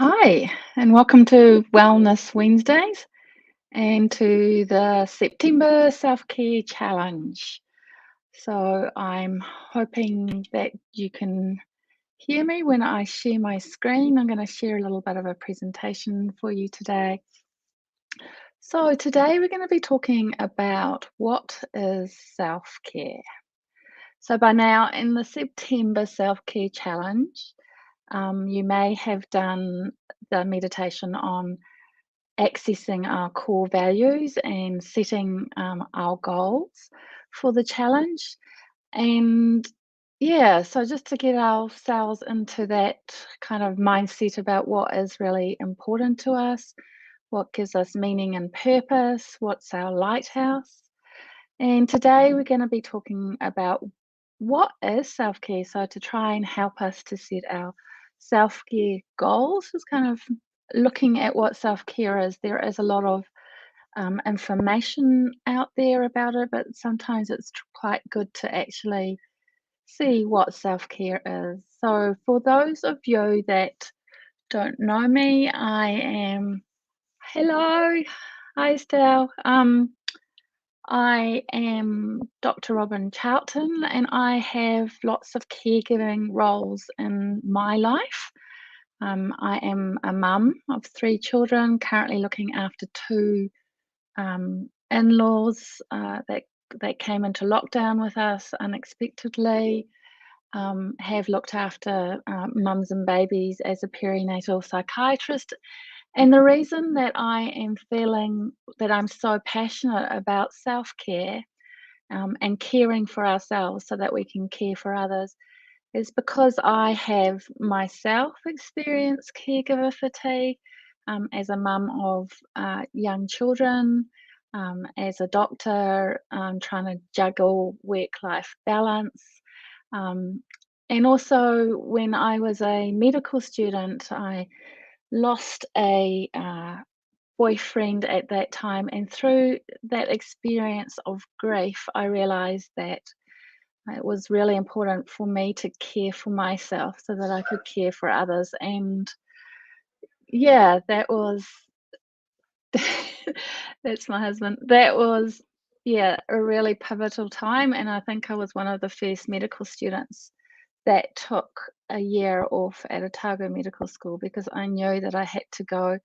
Hi, and welcome to Wellness Wednesdays and to the September Self Care Challenge. So, I'm hoping that you can hear me when I share my screen. I'm going to share a little bit of a presentation for you today. So, today we're going to be talking about what is self care. So, by now, in the September Self Care Challenge, you may have done the meditation on accessing our core values and setting our goals for the challenge. And yeah, so just to get ourselves into that kind of mindset about what is really important to us, what gives us meaning and purpose, what's our lighthouse. And today we're going to be talking about what is self care. So, to try and help us to set our self care goals, is kind of looking at what self care is. There is a lot of information out there about it, but sometimes it's quite good to actually see what self care is. So, for those of you that don't know me, I am. Hello, hi, Estelle. I am Dr. Robin Charlton, and I have lots of caregiving roles in my life. I am a mum of three children, currently looking after two in-laws that came into lockdown with us unexpectedly. Have looked after mums and babies as a perinatal psychiatrist, and the reason that I am feeling that I'm so passionate about self care and caring for ourselves so that we can care for others is because I have myself experienced caregiver fatigue as a mum of young children, as a doctor, trying to juggle work life balance. Um, and also, when I was a medical student, I lost a boyfriend at that time. And through that experience of grief, I realized that it was really important for me to care for myself so that I could care for others. And yeah, that was that's my husband. That was, yeah, a really pivotal time. And I think I was one of the first medical students that took a year off at Otago Medical School because I knew that I had to go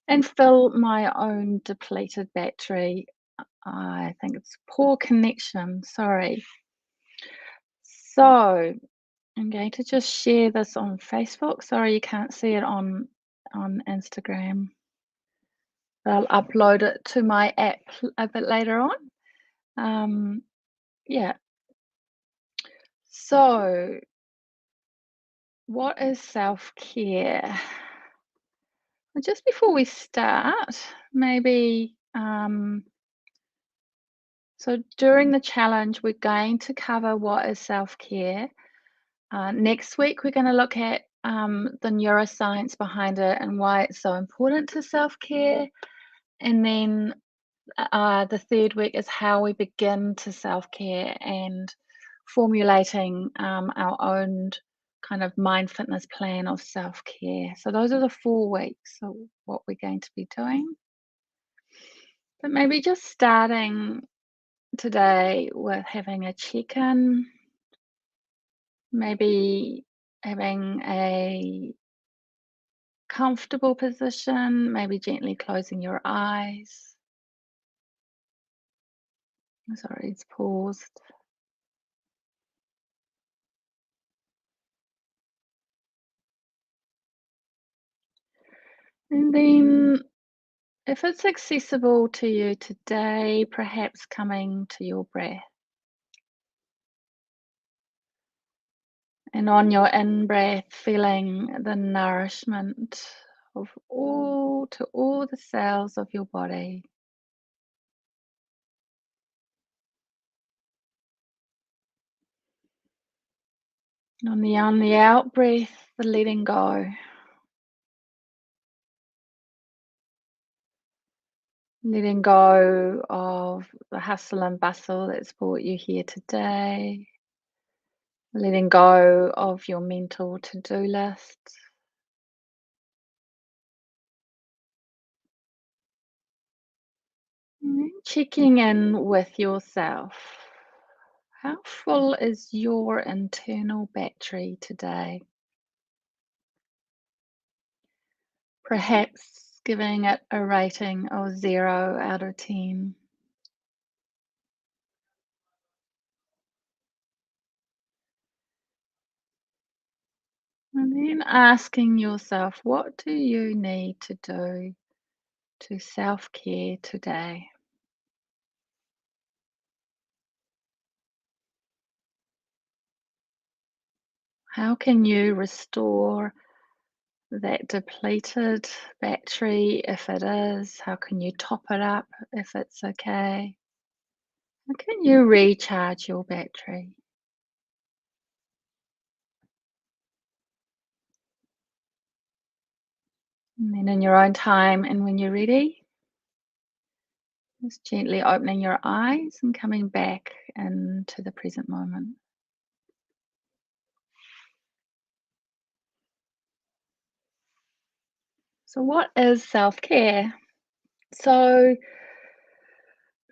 and fill my own depleted battery. I think it's poor connection, sorry. So I'm going to just share this on Facebook. Sorry you can't see it on Instagram. I'll upload it to my app a bit later on. Um, yeah. So what is self-care? Well, just before we start, maybe so during the challenge, we're going to cover what is self-care. Next week, we're going to look at the neuroscience behind it and why it's so important to self-care. And then the third week is how we begin to self-care and formulating our own kind of mind fitness plan of self-care. So those are the 4 weeks of what we're going to be doing. But maybe just starting today with having a check-in, maybe having a comfortable position, maybe gently closing your eyes. Sorry, it's paused. And then, if it's accessible to you today, perhaps coming to your breath. And on your in breath, feeling the nourishment of all the cells of your body. And on the out breath, the letting go. Letting go of the hustle and bustle that's brought you here today. Letting go of your mental to-do list. Checking in with yourself. How full is your internal battery today? Perhaps giving it a rating of 0 out of 10. And then asking yourself, what do you need to do to self care today? How can you restore that depleted battery if it is? How can you top it up if it's okay? How can you recharge your battery? And then in your own time and when you're ready, just gently opening your eyes and coming back into the present moment. So, what is self care? So,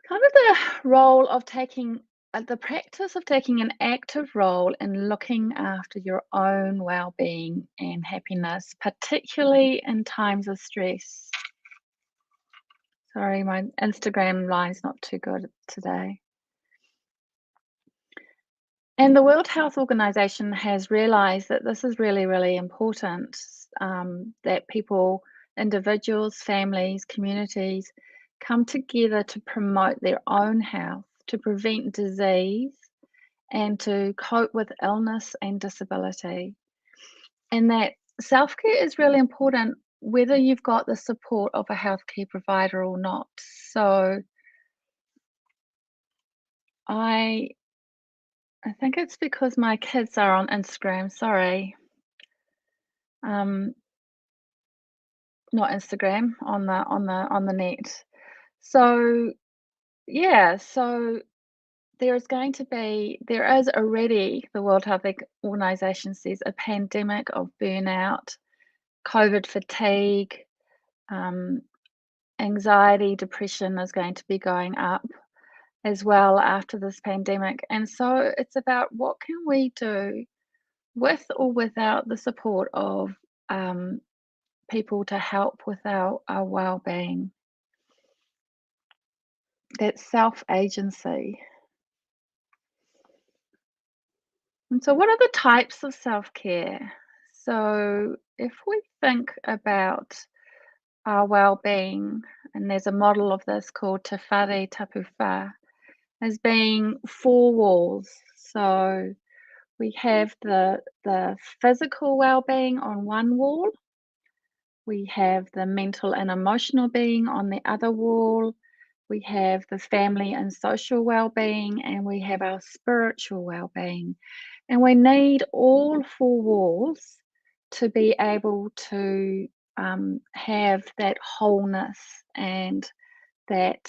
kind of the role of taking the practice of taking an active role in looking after your own well being and happiness, particularly in times of stress. Sorry, my Instagram line's not too good today. And the World Health Organization has realized that this is really, really important, that people, individuals, families, communities come together to promote their own health, to prevent disease, and to cope with illness and disability. And that self care is really important whether you've got the support of a healthcare provider or not. So I I think it's because my kids are on Instagram, sorry. Um, Not Instagram, on the net. So, yeah, so there is already, the World Health Organization says, a pandemic of burnout, COVID fatigue, um, anxiety, depression is going to be going up as well after this pandemic. And so it's about what can we do with or without the support of um, people to help with our well-being. That self-agency. And so what are the types of self-care? So if we think about our well-being, and there's a model of this called Te Whare Tapu Whau, as being four walls. So we have the physical well-being on one wall, we have the mental and emotional being on the other wall, we have the family and social well-being, and we have our spiritual well-being. And we need all four walls to be able to have that wholeness and that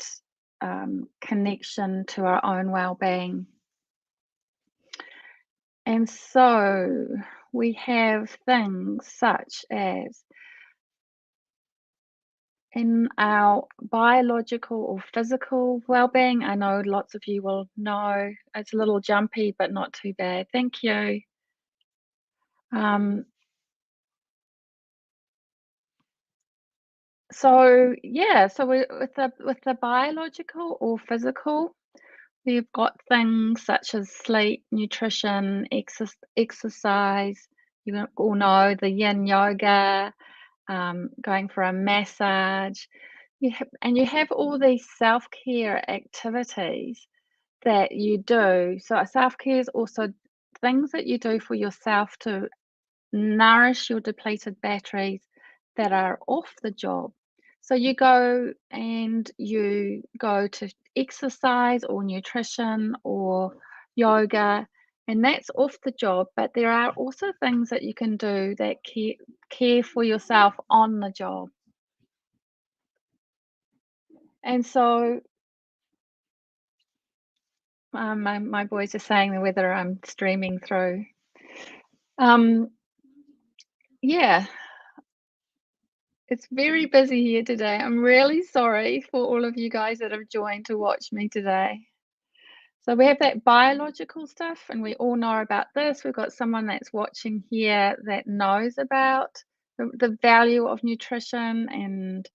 connection to our own well-being. And so we have things such as in our biological or physical well-being. I know lots of you will know it's a little jumpy, but not too bad. Thank you. Um, so yeah, so with the biological or physical, we've got things such as sleep, nutrition, exercise. You all know the Yin Yoga, going for a massage. You have all these self-care activities that you do. So self-care is also things that you do for yourself to nourish your depleted batteries that are off the job. So you go to exercise or nutrition or yoga, and that's off the job. But there are also things that you can do that care for yourself on the job. And so my boys are saying whether I'm streaming through. Um, yeah, It's very busy here today. I'm really sorry for all of you guys that have joined to watch me today. So we have that biological stuff, and we all know about this. We've got someone that's watching here that knows about the value of nutrition and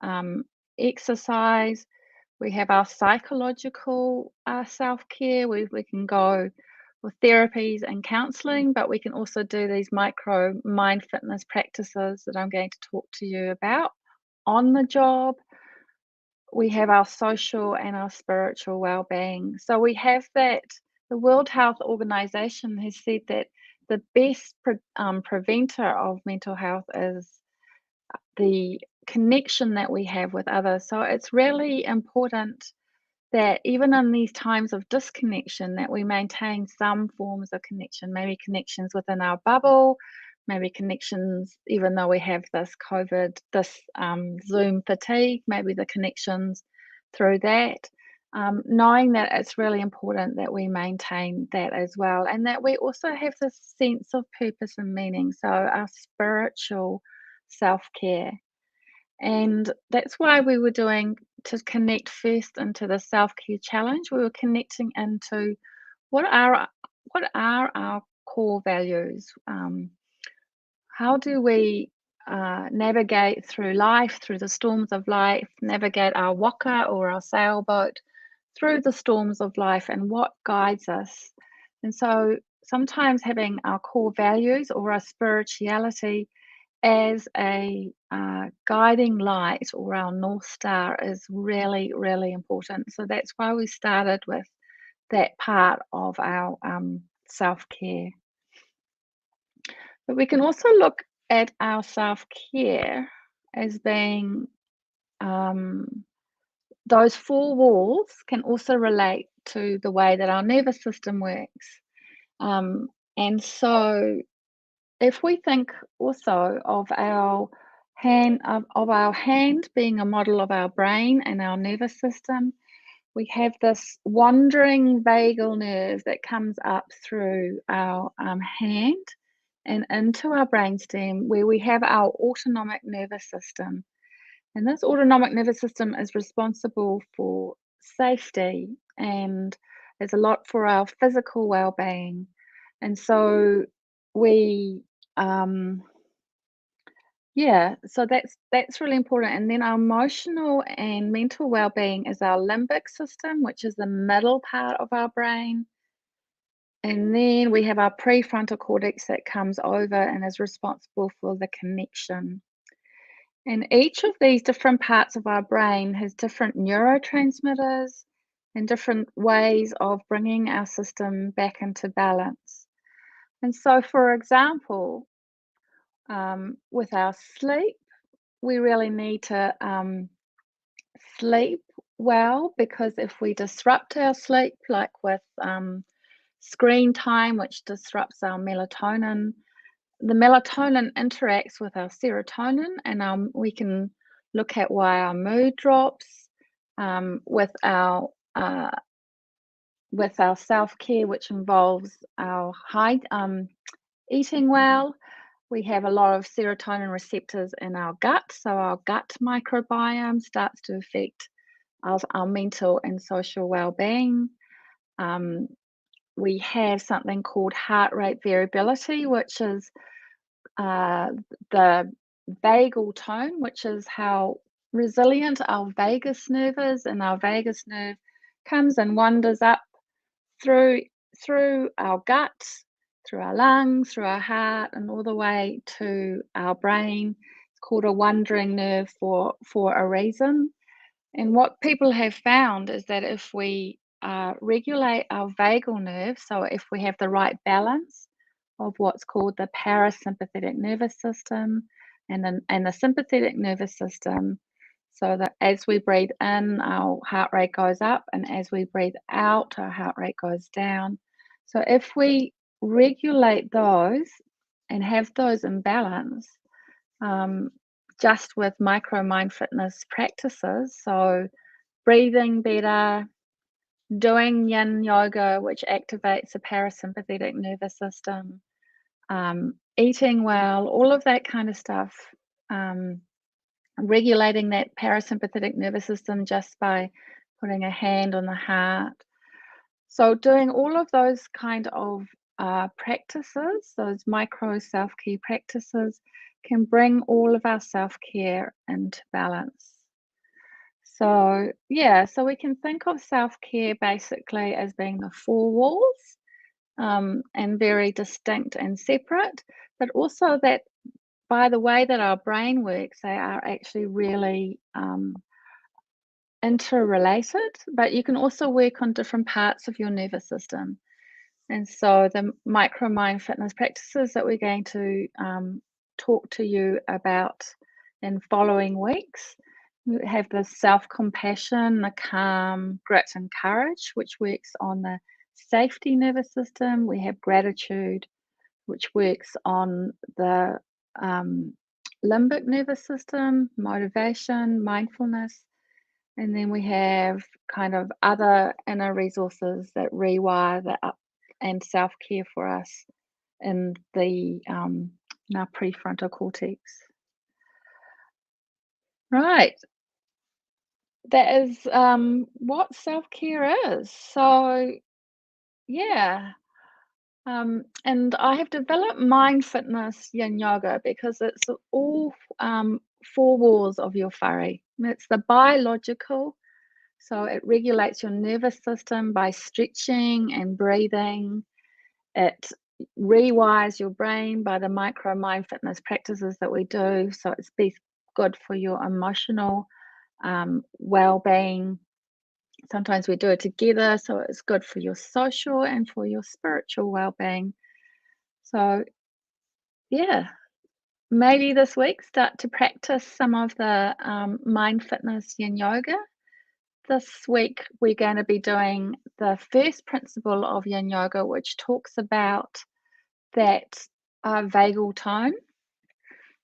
um, exercise. We have our psychological self-care. We can go with therapies and counseling, but we can also do these micro mind fitness practices that I'm going to talk to you about on the job. We have our social and our spiritual well-being. So we have that. The World Health Organization has said that the best preventer of mental health is the connection that we have with others. So it's really important that even in these times of disconnection, that we maintain some forms of connection, maybe connections within our bubble, maybe connections, even though we have this COVID, this Zoom fatigue, maybe the connections through that. Knowing that it's really important that we maintain that as well, and that we also have this sense of purpose and meaning. So, our spiritual self care. And that's why we were doing to connect first into the self-care challenge. We were connecting into what are what are our core values? How do we navigate through life, through the storms of life, navigate our waka or our sailboat through the storms of life, and what guides us? And so sometimes having our core values or our spirituality as a guiding light or our North Star is really, really important. So that's why we started with that part of our self care. But we can also look at our self care as being those four walls can also relate to the way that our nervous system works. And so if we think also of our hand being a model of our brain and our nervous system, we have this wandering vagal nerve that comes up through our hand and into our brainstem, where we have our autonomic nervous system. And this autonomic nervous system is responsible for safety and is a lot for our physical well-being. And so we yeah, so that's really important. And then our emotional and mental well-being is our limbic system, which is the middle part of our brain. And then we have our prefrontal cortex that comes over and is responsible for the connection. And each of these different parts of our brain has different neurotransmitters and different ways of bringing our system back into balance. And so, for example, with our sleep, we really need to sleep well, because if we disrupt our sleep, like with screen time, which disrupts our melatonin, the melatonin interacts with our serotonin, and we can look at why our mood drops uh, with our self care, which involves our high eating well. We have a lot of serotonin receptors in our gut, so our gut microbiome starts to affect our mental and social well-being. Um, we have something called heart rate variability, which is uh, the vagal tone, which is how resilient our vagus nerve is, and our vagus nerve comes and wanders up through through our gut, through our lungs, through our heart, and all the way to our brain. It's called a wandering nerve for a reason. And what people have found is that if we regulate our vagal nerve, so if we have the right balance of what's called the parasympathetic nervous system and the sympathetic nervous system, so that as we breathe in, our heart rate goes up, and as we breathe out, our heart rate goes down. So if we regulate those and have those in balance, um, just with micro mind fitness practices, so breathing better, doing Yin Yoga, which activates the parasympathetic nervous system, eating well, all of that kind of stuff. regulating that parasympathetic nervous system just by putting a hand on the heart. So doing all of those kind of practices, those micro self-care practices, can bring all of our self-care into balance. So yeah, so we can think of self-care basically as being the four walls, and very distinct and separate, but also that by the way that our brain works, they are actually really interrelated, but you can also work on different parts of your nervous system. And so the micro mind fitness practices that we're going to talk to you about in following weeks, we have the self-compassion, the calm, grit and courage, which works on the safety nervous system. We have gratitude, which works on the limbic nervous system, motivation, mindfulness. And then we have kind of other inner resources that rewire the up and self-care for us in the in our prefrontal cortex. Right. That is what self-care is. So yeah. And I have developed MindFitness Yin Yoga because it's all four walls of your whare. It's the biological, so it regulates your nervous system by stretching and breathing. It rewires your brain by the micro mind fitness practices that we do. So it's good for your emotional well-being. Sometimes we do it together, so it's good for your social and for your spiritual well-being. So yeah, maybe this week start to practice some of the MindFitness Yin Yoga. This week we're going to be doing the first principle of Yin Yoga, which talks about that vagal tone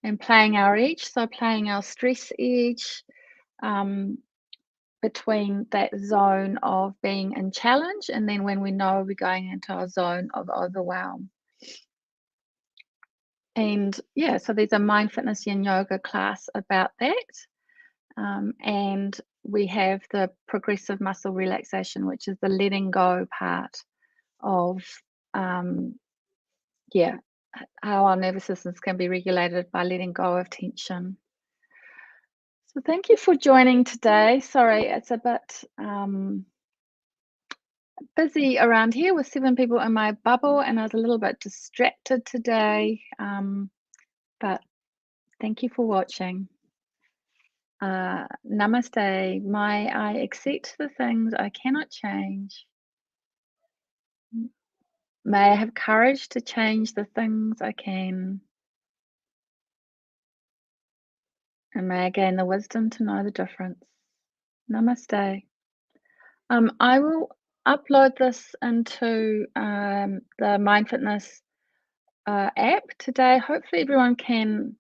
and playing our edge. So playing our stress edge between that zone of being in challenge and then when we know we're going into a zone of overwhelm. And yeah, so there's a MindFitness Yin Yoga class about that. And we have the progressive muscle relaxation, which is the letting go part of, yeah, how our nervous systems can be regulated by letting go of tension. So thank you for joining today. Sorry, it's a bit busy around here with 7 people in my bubble, and I was a little bit distracted today. But thank you for watching. Namaste. May I accept the things I cannot change. May I have courage to change the things I can. And may I gain the wisdom to know the difference. Namaste. I will upload this into the MindFitness app today. Hopefully everyone can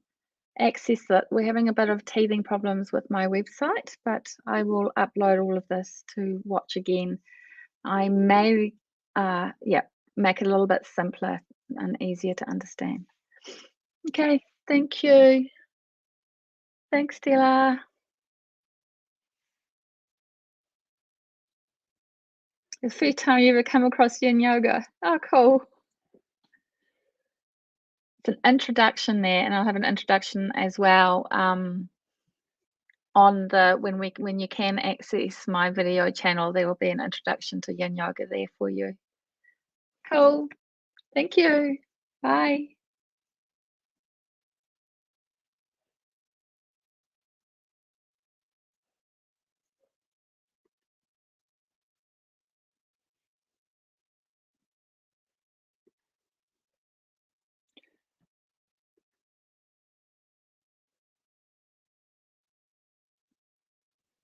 access it. We're having a bit of teething problems with my website, but I will upload all of this to watch again. I may make it a little bit simpler and easier to understand. Okay, thank you. Thanks, Stella. The first time you ever come across Yin Yoga. Oh, cool. It's an introduction there, and I'll have an introduction as well on the when you can access my video channel. There will be an introduction to Yin Yoga there for you. Cool. Thank you. Bye.